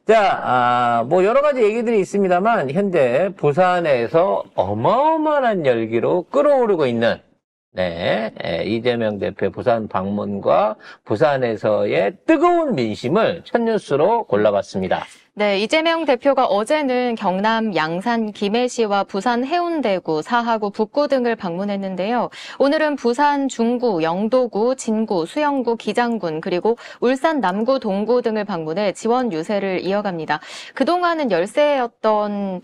자, 뭐 여러 가지 얘기들이 있습니다만 현재 부산에서 어마어마한 열기로 끌어오르고 있는 이재명 대표의 부산 방문과 부산에서의 뜨거운 민심을 첫 뉴스로 골라봤습니다. 네, 이재명 대표가 어제는 경남 양산 김해시와 부산 해운대구, 사하구, 북구 등을 방문했는데요. 오늘은 부산 중구, 영도구, 진구, 수영구, 기장군, 그리고 울산 남구, 동구 등을 방문해 지원 유세를 이어갑니다. 그동안은 열세였던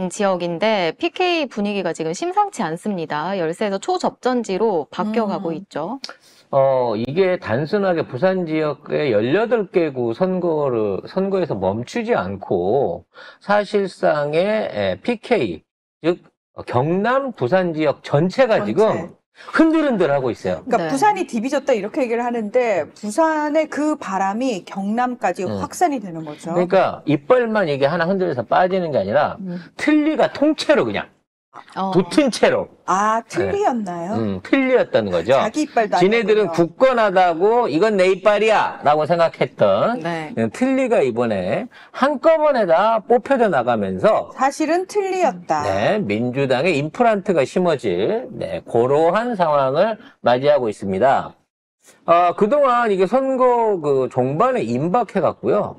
지역인데 PK 분위기가 지금 심상치 않습니다. 열세에서 초접전지로 바뀌어가고 있죠. 이게 단순하게 부산 지역의 18개구 선거에서 멈추지 않고 사실상의 PK, 즉 경남 부산 지역 전체가 지금 흔들흔들하고 있어요. 그러니까 부산이 디비졌다 이렇게 얘기를 하는데 부산의 그 바람이 경남까지 확산이 되는 거죠. 그러니까 이빨만 이게 하나 흔들려서 빠지는 게 아니라 틀니가 통째로 그냥 붙은 채로. 아, 틀리였나요? 틀리였다는 거죠. 자기 이빨도 지네들은 아니군요. 굳건하다고 이건 내 이빨이야 라고 생각했던 네. 틀니가 이번에 한꺼번에 다 뽑혀져 나가면서 사실은 틀리였다. 민주당의 임플란트가 심어질 그러한 상황을 맞이하고 있습니다. 그동안 이게 선거 종반에 임박해갖고요.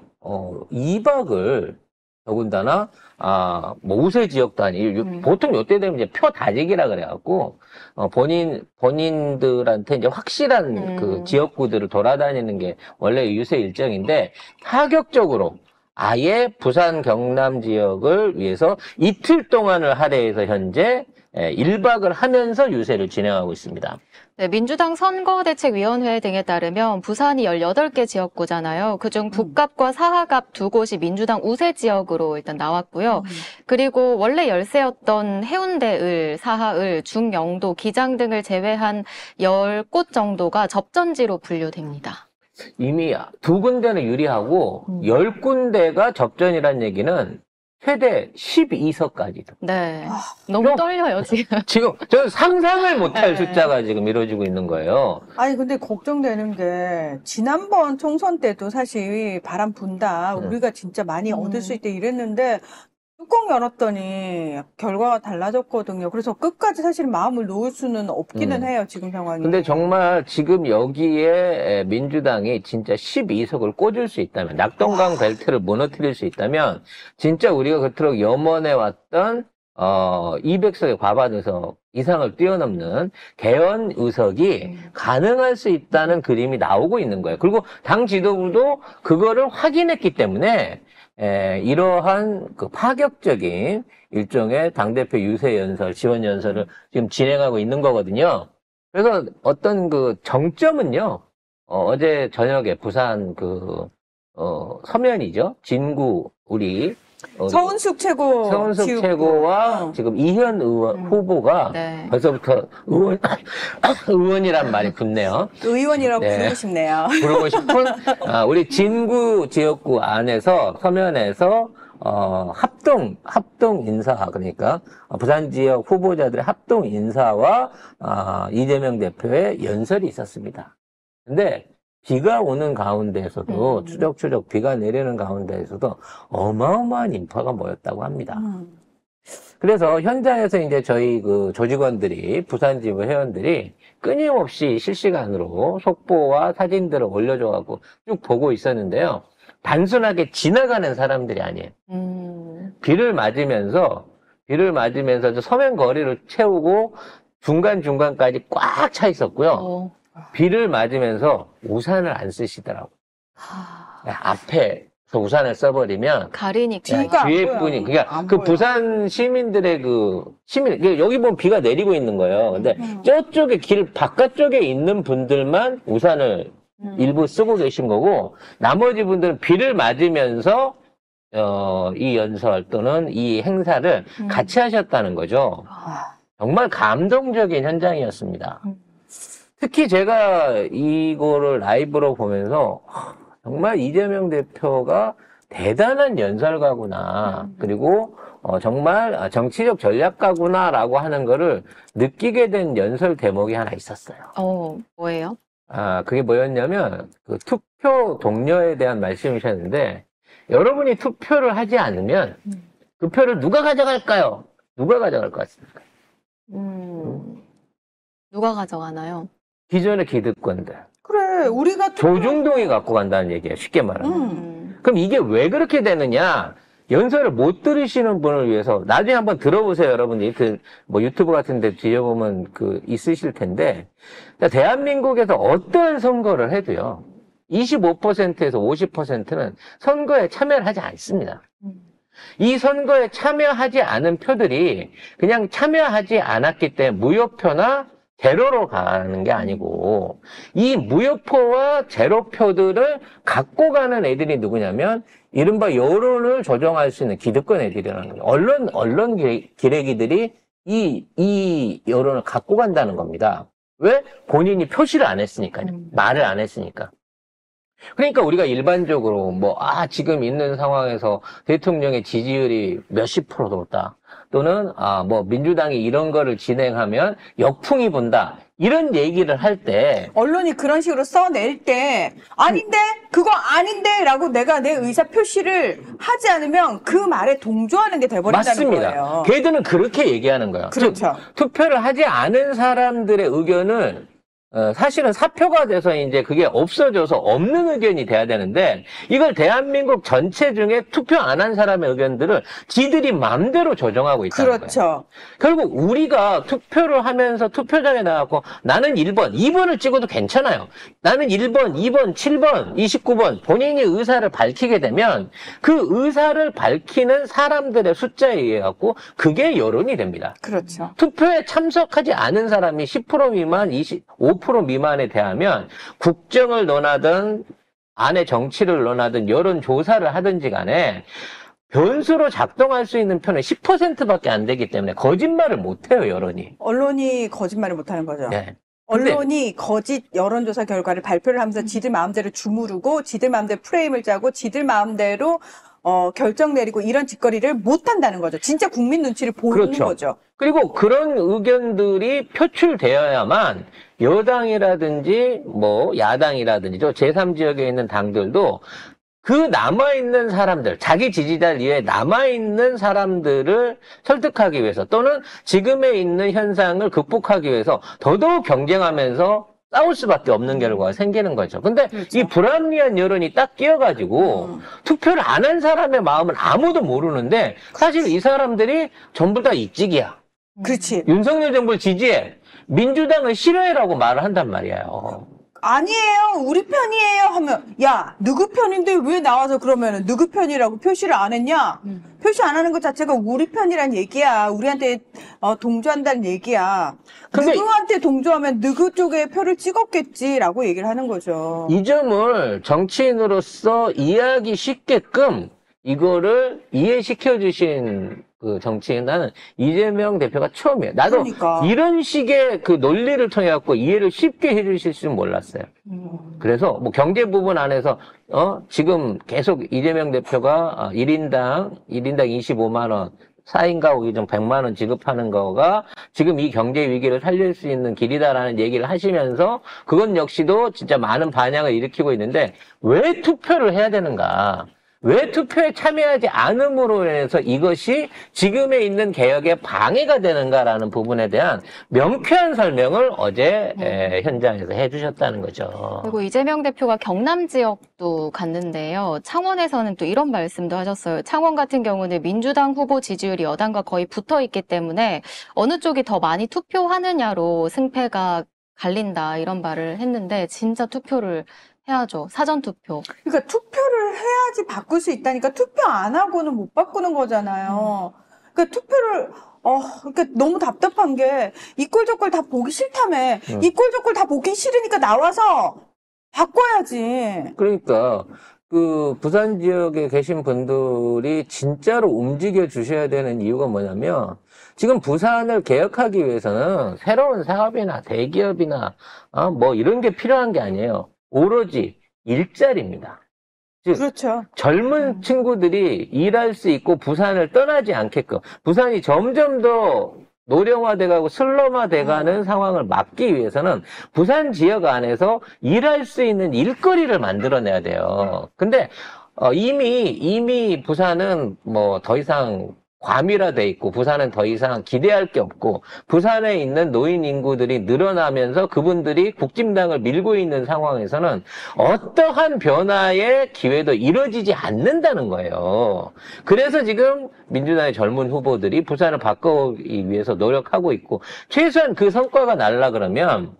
이박을 더군다나 뭐 우세 지역 단위 보통 요때 되면 이제 표 다지기라 그래갖고 본인들한테 이제 확실한 그 지역구들을 돌아다니는 게 원래 유세 일정인데 파격적으로 아예 부산 경남 지역을 위해서 이틀 동안을 할애해서 현재 1박을 하면서 유세를 진행하고 있습니다. 네, 민주당 선거대책위원회 등에 따르면 부산이 18개 지역구잖아요. 그중 북갑과 사하갑 두 곳이 민주당 우세 지역으로 일단 나왔고요. 그리고 원래 열세였던 해운대을, 사하을, 중영도, 기장 등을 제외한 10곳 정도가 접전지로 분류됩니다. 이미 두 군데는 유리하고 10군데가 접전이란 얘기는 최대 12석까지도. 네. 너무 떨려요, 지금. 지금 저는 상상을 못할 숫자가 지금 이루어지고 있는 거예요. 아니 근데 걱정되는 게 지난번 총선 때도 사실 바람 분다 우리가 진짜 많이 얻을 수 있다 이랬는데 뚜껑 열었더니 결과가 달라졌거든요. 그래서 끝까지 사실 마음을 놓을 수는 없기는 해요, 지금 상황이. 근데 정말 지금 여기에 민주당이 진짜 12석을 꽂을 수 있다면, 낙동강 벨트를 무너뜨릴 수 있다면, 진짜 우리가 그토록 염원해왔던 200석의 과반 의석 이상을 뛰어넘는 개헌 의석이 가능할 수 있다는 그림이 나오고 있는 거예요. 그리고 당 지도부도 그거를 확인했기 때문에 이러한 그 파격적인 일종의 당대표 유세 연설, 지원 연설을 지금 진행하고 있는 거거든요. 그래서 어떤 그 정점은요, 어제 저녁에 부산 서면이죠. 진구, 서은숙 최고와 지금 이현 후보가 벌써부터 의원이란 말이 붙네요. 의원이라고 부르고 싶네요. 부르고 싶은 우리 진구 지역구 안에서 서면에서 합동 인사, 그러니까 부산 지역 후보자들의 합동 인사와 이재명 대표의 연설이 있었습니다. 근데 비가 오는 가운데에서도 추적추적 비가 내리는 가운데에서도 어마어마한 인파가 모였다고 합니다. 그래서 현장에서 이제 저희 조직원들이 부산 지부 회원들이 끊임없이 실시간으로 속보와 사진들을 올려줘가지고 쭉 보고 있었는데요. 단순하게 지나가는 사람들이 아니에요. 비를 맞으면서 서면 거리를 채우고 중간중간까지 꽉 차 있었고요. 비를 맞으면서 우산을 안 쓰시더라고요. 앞에서 우산을 써버리면 가리니까 뒤에 분이 그러니까 그 부산 시민들의 여기 보면 비가 내리고 있는 거예요. 근데 저쪽에 길 바깥쪽에 있는 분들만 우산을 일부 쓰고 계신 거고 나머지 분들은 비를 맞으면서 이 연설 또는 이 행사를 같이 하셨다는 거죠. 정말 감동적인 현장이었습니다. 특히 제가 이거를 라이브로 보면서 정말 이재명 대표가 대단한 연설가구나. 그리고 정말 정치적 전략가구나라고 하는 거를 느끼게 된 연설 대목이 하나 있었어요. 뭐예요? 그게 뭐였냐면 그 투표 동료에 대한 말씀이셨는데 여러분이 투표를 하지 않으면 그 표를 누가 가져갈까요? 누가 가져갈 것 같습니까? 누가 가져가나요? 기존의 기득권들. 그래, 우리가 조중동이 갖고 간다는 얘기예요. 쉽게 말하면. 그럼 이게 왜 그렇게 되느냐? 연설을 못 들으시는 분을 위해서 나중에 한번 들어보세요, 여러분이. 뭐 유튜브 같은 데 뒤져보면 있으실 텐데. 대한민국에서 어떠한 선거를 해도요. 25%에서 50%는 선거에 참여를 하지 않습니다. 이 선거에 참여하지 않은 표들이 그냥 참여하지 않았기 때문에 무효표나 제로로 가는 게 아니고 이 무효표와 제로표들을 갖고 가는 애들이 누구냐면 이른바 여론을 조정할 수 있는 기득권 애들이라는 거예요. 언론 기레기들이 이 여론을 갖고 간다는 겁니다. 왜? 본인이 표시를 안 했으니까요. 말을 안 했으니까. 그러니까 우리가 일반적으로 지금 있는 상황에서 대통령의 지지율이 몇십 프로 높다. 또는 민주당이 이런 거를 진행하면 역풍이 분다. 이런 얘기를 할 때 언론이 그런 식으로 써낼 때 아닌데 그거 아닌데 라고 내가 내 의사 표시를 하지 않으면 그 말에 동조하는 게 돼버린다는 맞습니다. 거예요. 걔들은 그렇게 얘기하는 거예요. 그렇죠. 투표를 하지 않은 사람들의 의견은 사실은 사표가 돼서 이제 그게 없어져서 없는 의견이 돼야 되는데 이걸 대한민국 전체 중에 투표 안 한 사람의 의견들을 지들이 마음대로 조정하고 있다는 그렇죠. 거예요. 결국 우리가 투표를 하면서 투표장에 나가고 나는 1번, 2번을 찍어도 괜찮아요. 나는 1번, 2번, 7번, 29번 본인이 의사를 밝히게 되면 그 의사를 밝히는 사람들의 숫자에 의해 갖고 그게 여론이 됩니다. 그렇죠. 투표에 참석하지 않은 사람이 10% 미만, 5% 미만에 대하면 국정을 논하든 안에 정치를 논하든 여론조사를 하든지 간에 변수로 작동할 수 있는 표는 10%밖에 안 되기 때문에 거짓말을 못해요, 여론이. 언론이 거짓말을 못하는 거죠. 네. 언론이 거짓 여론조사 결과를 발표를 하면서 지들 마음대로 주무르고 지들 마음대로 프레임을 짜고 지들 마음대로 결정 내리고 이런 짓거리를 못한다는 거죠. 진짜 국민 눈치를 보는 그렇죠. 거죠. 그리고 그런 의견들이 표출되어야만 여당이라든지 야당이라든지 제3지역에 있는 당들도 그 남아있는 사람들, 자기 지지자를 위해 남아있는 사람들을 설득하기 위해서 또는 지금에 있는 현상을 극복하기 위해서 더더욱 경쟁하면서 싸울 수밖에 없는 결과가 생기는 거죠. 근데 그렇죠. 이 불합리한 여론이 딱 끼어가지고 투표를 안 한 사람의 마음은 아무도 모르는데 사실 이 사람들이 전부 다 이찍이야. 그렇지. 윤석열 정부를 지지해. 민주당을 싫어해라고 말을 한단 말이에요. 아니에요. 우리 편이에요. 하면 야 누구 편인데 왜 나와서 그러면은 누구 편이라고 표시를 안 했냐? 표시 안 하는 것 자체가 우리 편이란 얘기야. 우리한테 동조한다는 얘기야. 근데 누구한테 동조하면 누구 쪽에 표를 찍었겠지라고 얘기를 하는 거죠. 이 점을 정치인으로서 이해하기 쉽게끔 이거를 이해시켜 주신 그 정치인 나는 이재명 대표가 처음이에요. 나도 그러니까. 이런 식의 그 논리를 통해 갖고 이해를 쉽게 해 주실 줄 몰랐어요. 그래서 경제 부분 안에서 지금 계속 이재명 대표가 1인당 25만 원 4인 가구 기준 100만 원 지급하는 거가 지금 이 경제 위기를 살릴 수 있는 길이다라는 얘기를 하시면서 그건 역시도 진짜 많은 반향을 일으키고 있는데 왜 투표를 해야 되는가? 왜 투표에 참여하지 않음으로 인해서 이것이 지금에 있는 개혁에 방해가 되는가라는 부분에 대한 명쾌한 설명을 어제 현장에서 해주셨다는 거죠. 그리고 이재명 대표가 경남 지역도 갔는데요. 창원에서는 또 이런 말씀도 하셨어요. 창원 같은 경우는 민주당 후보 지지율이 여당과 거의 붙어 있기 때문에 어느 쪽이 더 많이 투표하느냐로 승패가 갈린다 이런 말을 했는데 진짜 투표를 해야죠. 사전투표. 그러니까 투표를 해야지 바꿀 수 있다니까 투표 안 하고는 못 바꾸는 거잖아요. 그러니까 투표를 그러니까 너무 답답한 게 이 꼴 저 꼴 다 보기 싫다며. 이 꼴 저 꼴 다 보기 싫으니까 나와서 바꿔야지. 그러니까 그 부산 지역에 계신 분들이 진짜로 움직여 주셔야 되는 이유가 뭐냐면 지금 부산을 개혁하기 위해서는 새로운 사업이나 대기업이나 이런 게 필요한 게 아니에요. 오로지 일자리입니다. 즉 그렇죠. 젊은 친구들이 일할 수 있고 부산을 떠나지 않게끔 부산이 점점 더 노령화돼가고 슬럼화돼가는 상황을 막기 위해서는 부산 지역 안에서 일할 수 있는 일거리를 만들어내야 돼요. 근데 이미 부산은 뭐 더 이상 과밀화돼 있고 부산은 더 이상 기대할 게 없고 부산에 있는 노인 인구들이 늘어나면서 그분들이 국진당을 밀고 있는 상황에서는 어떠한 변화의 기회도 이루어지지 않는다는 거예요. 그래서 지금 민주당의 젊은 후보들이 부산을 바꾸기 위해서 노력하고 있고 최소한 그 성과가 날라 그러면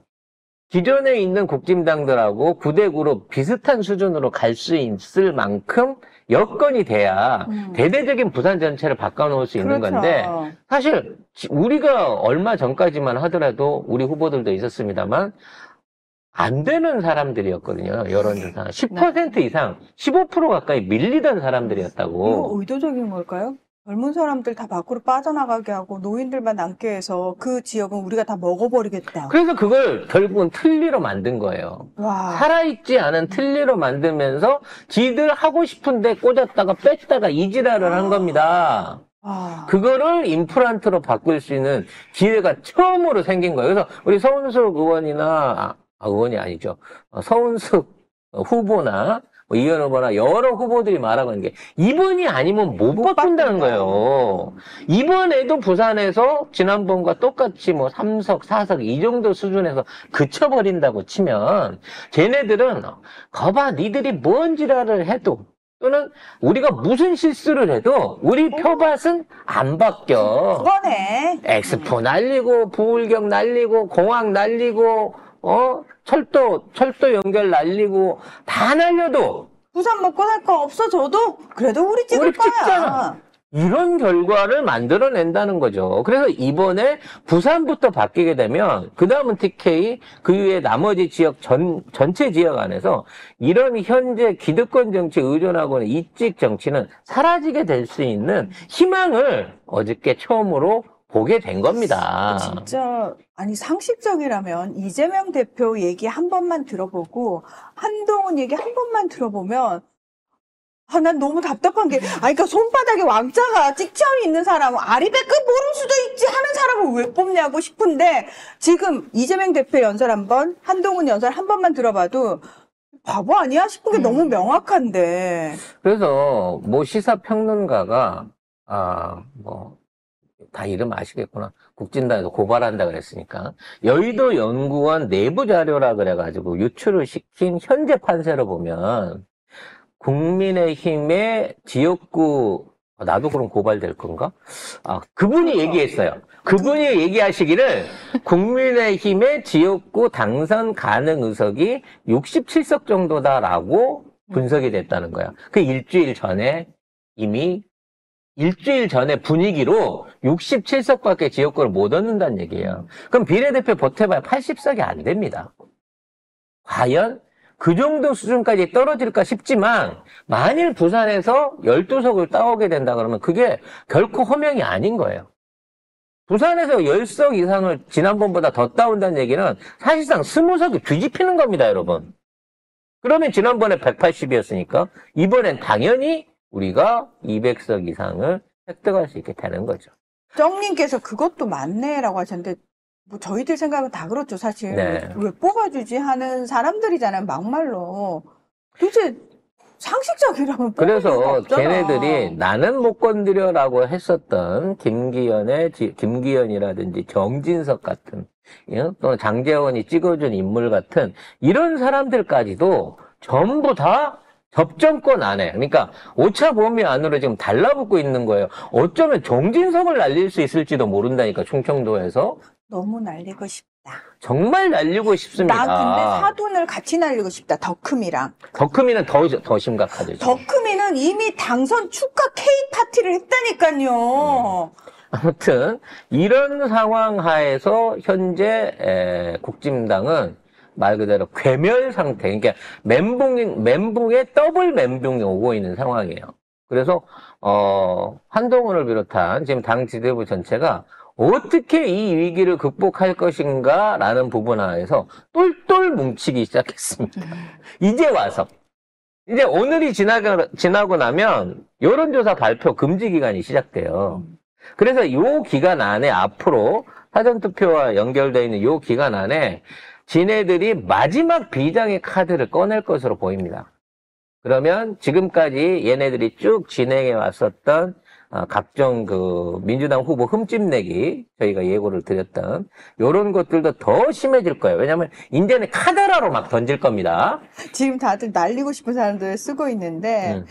기존에 있는 국진당들하고 9대9로 비슷한 수준으로 갈 수 있을 만큼 여건이 돼야 대대적인 부산 전체를 바꿔놓을 수 있는 그렇죠. 건데 사실 우리가 얼마 전까지만 하더라도 우리 후보들도 있었습니다만 안 되는 사람들이었거든요. 여론조사 10% 이상 15% 가까이 밀리던 이거 사람들이었다고. 의도적인 걸까요? 젊은 사람들 다 밖으로 빠져나가게 하고 노인들만 남게 해서 그 지역은 우리가 다 먹어버리겠다. 그래서 그걸 결국은 틀니로 만든 거예요. 와. 살아있지 않은 틀니로 만들면서 지들 하고 싶은데 꽂았다가 뺐다가 이지랄을 한 겁니다. 와. 그거를 임플란트로 바꿀 수 있는 기회가 처음으로 생긴 거예요. 그래서 우리 서운숙 의원이나, 의원이 아니죠. 서운숙 후보나 이현 후보나 여러 후보들이 말하고 있는 게 이번이 아니면 못 바꾼다는 거예요. 이번에도 부산에서 지난번과 똑같이 뭐 3석, 4석 이 정도 수준에서 그쳐버린다고 치면 쟤네들은 거봐 니들이 뭔 지랄을 해도 또는 우리가 무슨 실수를 해도 우리 표밭은 안 바뀌어. 그거네. 엑스포 날리고 부울경 날리고 공항 날리고 철도 연결 날리고 다 날려도 부산 먹고 살 거 없어져도 그래도 우리 찍을 우리 거야. 찍잖아. 이런 결과를 만들어낸다는 거죠. 그래서 이번에 부산부터 바뀌게 되면 그 다음은 TK, 그 이후에 나머지 지역 전체 지역 안에서 이런 현재 기득권 정치 의존하고 있는 이찍 정치는 사라지게 될 수 있는 희망을 어저께 처음으로 보게 된 겁니다. 진짜 아니 상식적이라면 이재명 대표 얘기 한 번만 들어보고 한동훈 얘기 한 번만 들어보면 난 너무 답답한 게 그러니까 손바닥에 왕자가 찍혀이 있는 사람은 아리배끝 모를 수도 있지 하는 사람을 왜 뽑냐고 싶은데 지금 이재명 대표 연설 한 번, 한동훈 연설 한 번만 들어봐도 바보 아니야 싶은 게 너무 명확한데. 그래서 뭐 시사평론가가 다 이름 아시겠구나. 국진당에서 고발한다 그랬으니까. 여의도 연구원 내부 자료라 그래가지고 유출을 시킨 현재 판세로 보면 국민의힘의 지역구, 나도 그럼 고발될 건가? 그분이 얘기했어요. 그분이 얘기하시기를 국민의힘의 지역구 당선 가능 의석이 67석 정도다라고 분석이 됐다는 거야. 그 일주일 전에 분위기로 67석밖에 지역구를 못 얻는다는 얘기예요. 그럼 비례대표 보태봐야 80석이 안 됩니다. 과연 그 정도 수준까지 떨어질까 싶지만 만일 부산에서 12석을 따오게 된다 그러면 그게 결코 허명이 아닌 거예요. 부산에서 10석 이상을 지난번보다 더 따온다는 얘기는 사실상 20석이 뒤집히는 겁니다, 여러분. 그러면 지난번에 180이었으니까 이번엔 당연히 우리가 200석 이상을 획득할 수 있게 되는 거죠. 정님께서 그것도 맞네라고 하셨는데 뭐 저희들 생각은 다 그렇죠 사실. 네. 왜 뽑아주지 하는 사람들이잖아요 막말로. 도대체 상식적이라면 뽑을 이유가 그래서 없잖아. 걔네들이 나는 못 건드려라고 했었던 김기현이라든지 정진석 같은 또는 장제원이 찍어준 인물 같은 이런 사람들까지도 전부 다 접전권 안에, 그러니까 오차 범위 안으로 지금 달라붙고 있는 거예요. 어쩌면 정진석을 날릴 수 있을지도 모른다니까, 충청도에서. 너무 날리고 싶다. 정말 날리고 싶습니다. 나 근데 사돈을 같이 날리고 싶다. 덕흠이랑. 덕흠이는 더 심각하죠. 지금. 덕흠이는 이미 당선 축하 케이크 파티를 했다니까요. 아무튼 이런 상황 하에서 현재 국진당은 말 그대로 괴멸 상태, 그러니까 멘붕에 더블 멘붕이 오고 있는 상황이에요. 그래서 한동훈을 비롯한 지금 당 지도부 전체가 어떻게 이 위기를 극복할 것인가 라는 부분 하에서 똘똘 뭉치기 시작했습니다. 이제 와서. 이제 오늘이 지나고 나면 여론조사 발표 금지 기간이 시작돼요. 그래서 이 기간 안에 앞으로 사전투표와 연결되어 있는 이 기간 안에 지네들이 마지막 비장의 카드를 꺼낼 것으로 보입니다. 그러면 지금까지 얘네들이 쭉 진행해 왔었던 각종 그 민주당 후보 흠집내기 저희가 예고를 드렸던 요런 것들도 더 심해질 거예요. 왜냐하면 이제는 카더라로 막 던질 겁니다. 지금 다들 날리고 싶은 사람들 쓰고 있는데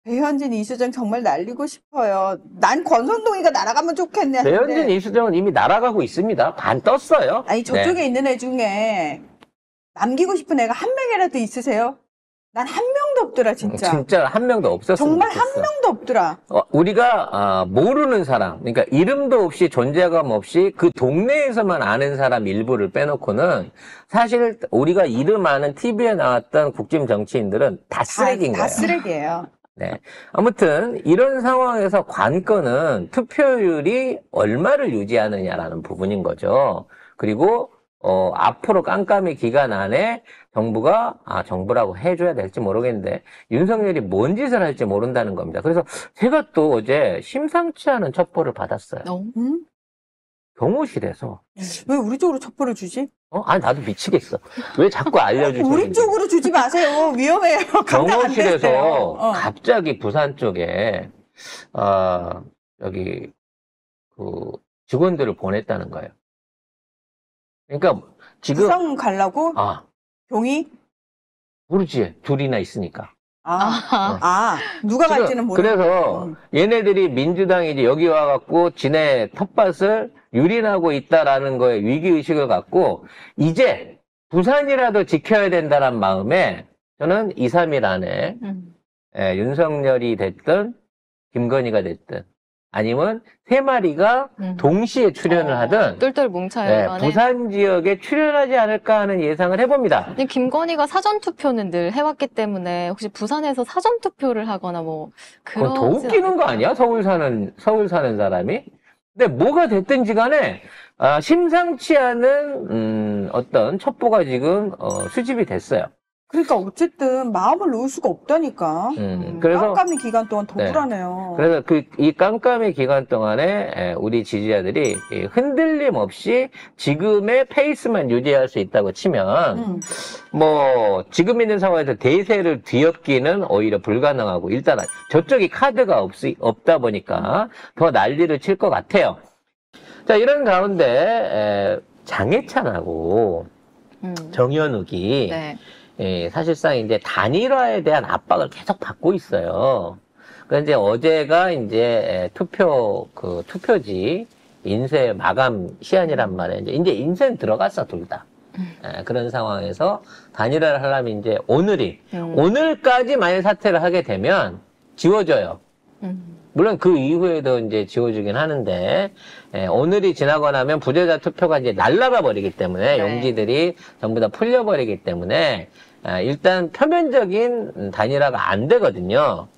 배현진, 이수정 정말 날리고 싶어요. 난 권선동이가 날아가면 좋겠네 하는데 배현진, 이수정은 이미 날아가고 있습니다. 반 떴어요. 아니 저쪽에 네. 있는 애 중에 남기고 싶은 애가 한 명이라도 있으세요? 난 한 명도 없더라 진짜. 진짜 한 명도 없었으면 정말 좋겠어. 한 명도 없더라. 우리가 모르는 사람, 그러니까 이름도 없이 존재감 없이 그 동네에서만 아는 사람 일부를 빼놓고는 사실 우리가 이름 아는 TV에 나왔던 국짐 정치인들은 다 쓰레기인 다 거예요. 쓰레기예요. 네. 아무튼 이런 상황에서 관건은 투표율이 얼마를 유지하느냐라는 부분인 거죠. 그리고 앞으로 깜깜이 기간 안에 정부가 정부라고 해줘야 될지 모르겠는데 윤석열이 뭔 짓을 할지 모른다는 겁니다. 그래서 제가 또 어제 심상치 않은 첩보를 받았어요. 응? 경호실에서. 왜 우리 쪽으로 첩보를 주지? 아니 나도 미치겠어. 왜 자꾸 알려주지? 우리 쪽으로 주지 마세요. 위험해요. 감당 안 경호실에서 됐어요. 갑자기 부산 쪽에 여기 그 직원들을 보냈다는 거예요. 그러니까 지금 부산 가려고? 경위? 모르지. 둘이나 있으니까. 누가 갈지는 모르겠어. 그래서 얘네들이 민주당이 이제 여기 와갖고 지네 텃밭을 유린하고 있다라는 거에 위기의식을 갖고 이제 부산이라도 지켜야 된다는 마음에 저는 2, 3일 안에 윤석열이 됐든 김건희가 됐든 아니면 3마리가 동시에 출연을 하든 똘똘 뭉쳐요. 이번에. 부산 지역에 출연하지 않을까 하는 예상을 해봅니다. 근데 김건희가 사전투표는 늘 해왔기 때문에 혹시 부산에서 사전투표를 하거나 뭐 그건 더 그러진 웃기는 거 아니야? 서울 사는 사람이? 근데 뭐가 됐든지 간에 심상치 않은 어떤 첩보가 지금 수집이 됐어요. 그러니까 어쨌든 마음을 놓을 수가 없다니까. 그래서 깜깜이 기간 동안 더 불안해요. 그래서 이 깜깜이 기간 동안에 우리 지지자들이 흔들림 없이 지금의 페이스만 유지할 수 있다고 치면 뭐 지금 있는 상황에서 대세를 뒤엎기는 오히려 불가능하고 일단 저쪽이 카드가 없다 보니까 더 난리를 칠 것 같아요. 자, 이런 가운데 장해찬하고 정현욱이 네. 사실상 이제 단일화에 대한 압박을 계속 받고 있어요. 그런데 어제가 이제 투표지 인쇄 마감 시한이란 말이에요. 이제 인쇄는 들어갔어, 둘 다. 그런 상황에서 단일화를 하려면 이제 오늘까지 만약 사퇴를 하게 되면 지워져요. 물론 그 이후에도 이제 지워주긴 하는데, 오늘이 지나고 나면 부재자 투표가 이제 날아가 버리기 때문에, 용지들이 전부 다 풀려버리기 때문에, 일단 표면적인 단일화가 안 되거든요.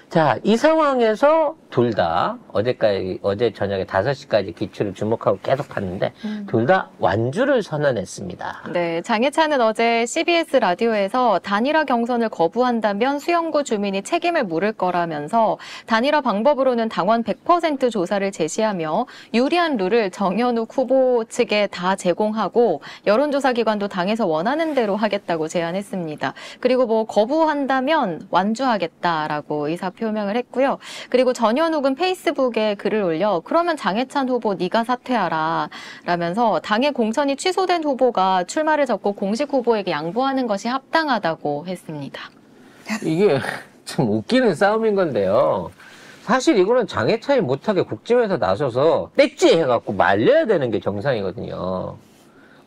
자, 이 상황에서 둘 다 어제 저녁에 5시까지 기출을 주목하고 계속 봤는데 둘 다 완주를 선언했습니다. 네, 장해찬은 어제 CBS 라디오에서 단일화 경선을 거부한다면 수영구 주민이 책임을 물을 거라면서 단일화 방법으로는 당원 100% 조사를 제시하며 유리한 룰을 정현욱 후보 측에 다 제공하고 여론조사 기관도 당에서 원하는 대로 하겠다고 제안했습니다. 그리고 뭐 거부한다면 완주하겠다라고 의사 표명을 했고요. 그리고 전현욱은 페이스북에 글을 올려 그러면 장해찬 후보 네가 사퇴하라 라면서 당의 공천이 취소된 후보가 출마를 접고 공식 후보에게 양보하는 것이 합당하다고 했습니다. 이게 참 웃기는 싸움인 건데요. 사실 이거는 장해찬이 못하게 국짐에서 나서서 떼찌 해갖고 말려야 되는 게 정상이거든요.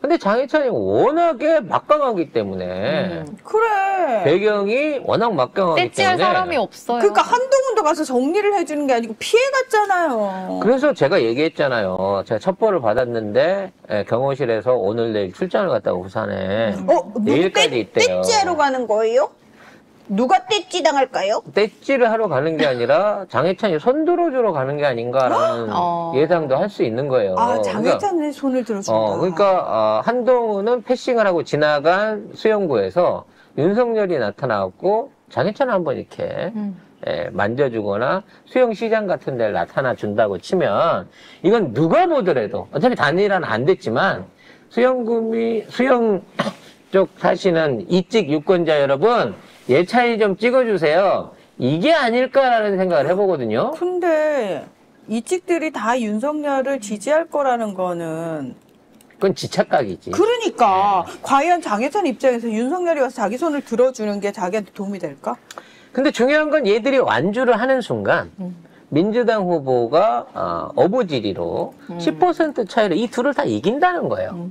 근데 장해찬이 워낙에 막강하기 때문에 그래. 배경이 워낙 막강하기 떼찌할 때문에 사람이 없어요. 그러니까 한동훈도 가서 정리를 해주는 게 아니고 피해갔잖아요. 그래서 제가 얘기했잖아요. 제가 첩보를 받았는데 경호실에서 오늘 내일 출장을 갔다고 부산에 내일까지 있대요. 떼찌하러 가는 거예요? 누가 떼찌 당할까요? 떼찌를 하러 가는 게 아니라 장해찬이 손 들어주러 가는 게 아닌가라는 예상도 할 수 있는 거예요. 장해찬의 손을 들어준다. 그러니까 한동훈은 패싱을 하고 지나간 수영구에서 윤석열이 나타나고 장해찬을 한번 이렇게 만져주거나 수영시장 같은 데를 나타나 준다고 치면 이건 누가 보더라도 어차피 단일화는 안 됐지만 수영 쪽 사시는 이직 유권자 여러분, 예차이 좀 찍어주세요. 이게 아닐까라는 생각을 해보거든요. 근데 이직들이 다 윤석열을 지지할 거라는 거는 그건 지착각이지. 그러니까 과연 장혜찬 입장에서 윤석열이 와서 자기 손을 들어주는 게 자기한테 도움이 될까? 근데 중요한 건 얘들이 완주를 하는 순간 민주당 후보가 어부지리로 10% 차이로 이 둘을 다 이긴다는 거예요.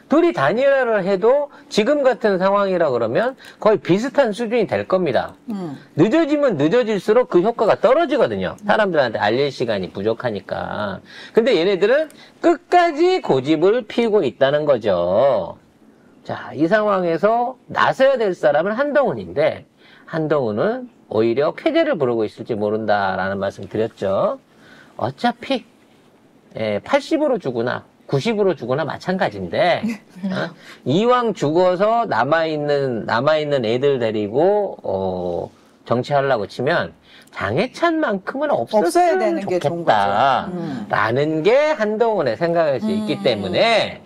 둘이 단일화를 해도 지금 같은 상황이라 그러면 거의 비슷한 수준이 될 겁니다. 늦어지면 늦어질수록 그 효과가 떨어지거든요. 사람들한테 알릴 시간이 부족하니까. 근데 얘네들은 끝까지 고집을 피우고 있다는 거죠. 자, 이 상황에서 나서야 될 사람은 한동훈인데 한동훈은 오히려 쾌재를 부르고 있을지 모른다라는 말씀 드렸죠. 어차피 80으로 주거나 90으로 주거나 마찬가지인데 이왕 죽어서 남아있는 애들 데리고 정치하려고 치면 장해찬만큼은 없어야 되는 없었으면 게 좋은 좋겠다라는 게 한동훈의 생각일 수 있기 때문에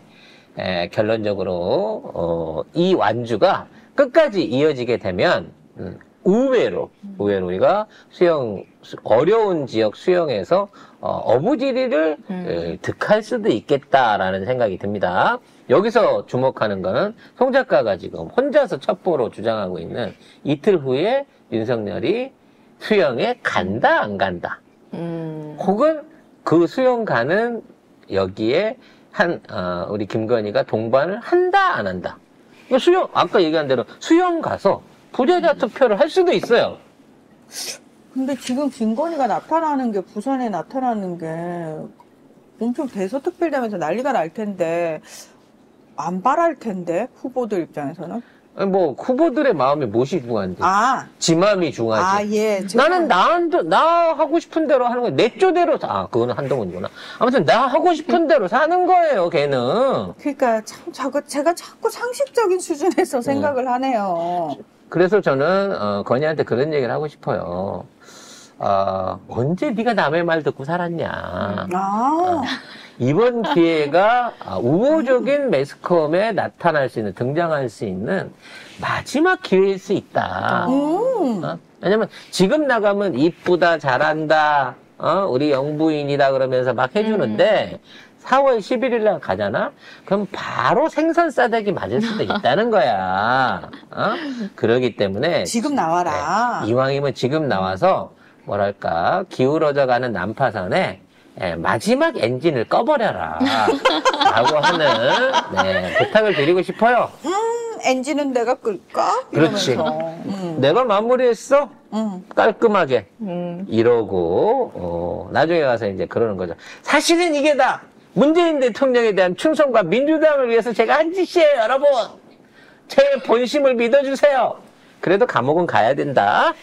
결론적으로 이 완주가 끝까지 이어지게 되면 의외로 우리가 어려운 지역 수용에서 어부지리를 득할 수도 있겠다라는 생각이 듭니다. 여기서 주목하는 거는 송 작가가 지금 혼자서 첩보로 주장하고 있는 이틀 후에 윤석열이 수영에 간다 안 간다. 혹은 그 수영 가는 여기에 우리 김건희가 동반을 한다 안 한다. 수영 아까 얘기한 대로 수영 가서 부재자 투표를 할 수도 있어요. 근데 지금 김건희가 나타나는 게 부산에 나타나는 게 엄청 대서특필되면서 난리가 날 텐데 안 바랄 텐데 후보들 입장에서는 뭐 후보들의 마음이 무엇이 중요한지 지 마음이 중요하지. 예. 나는 나 하고 싶은 대로 하는 거야. 내 쪼대로 그거는 한동훈이구나. 아무튼 나 하고 싶은 대로 사는 거예요. 걔는. 그러니까 참 제가 자꾸 상식적인 수준에서 생각을 하네요. 그래서 저는 건희한테 그런 얘기를 하고 싶어요. 언제 네가 남의 말 듣고 살았냐. 이번 기회가 우호적인 매스컴에 나타날 수 있는, 등장할 수 있는 마지막 기회일 수 있다. 왜냐면 지금 나가면 이쁘다, 잘한다, 우리 영부인이다 그러면서 막 해주는데 4월 11일 날 가잖아? 그럼 바로 생선 싸대기 맞을 수도 있다는 거야. 그러기 때문에 지금 나와라. 이왕이면 지금 나와서 뭐랄까 기울어져 가는 난파선에 마지막 엔진을 꺼버려라 라고 하는 부탁을 드리고 싶어요. 엔진은 내가 끌까? 그렇지. 이러면서. 내가 마무리했어? 깔끔하게 이러고 나중에 가서 이제 그러는 거죠. 사실은 이게 다 문재인 대통령에 대한 충성과 민주당을 위해서 제가 한 짓이에요, 여러분. 제 본심을 믿어주세요. 그래도 감옥은 가야 된다.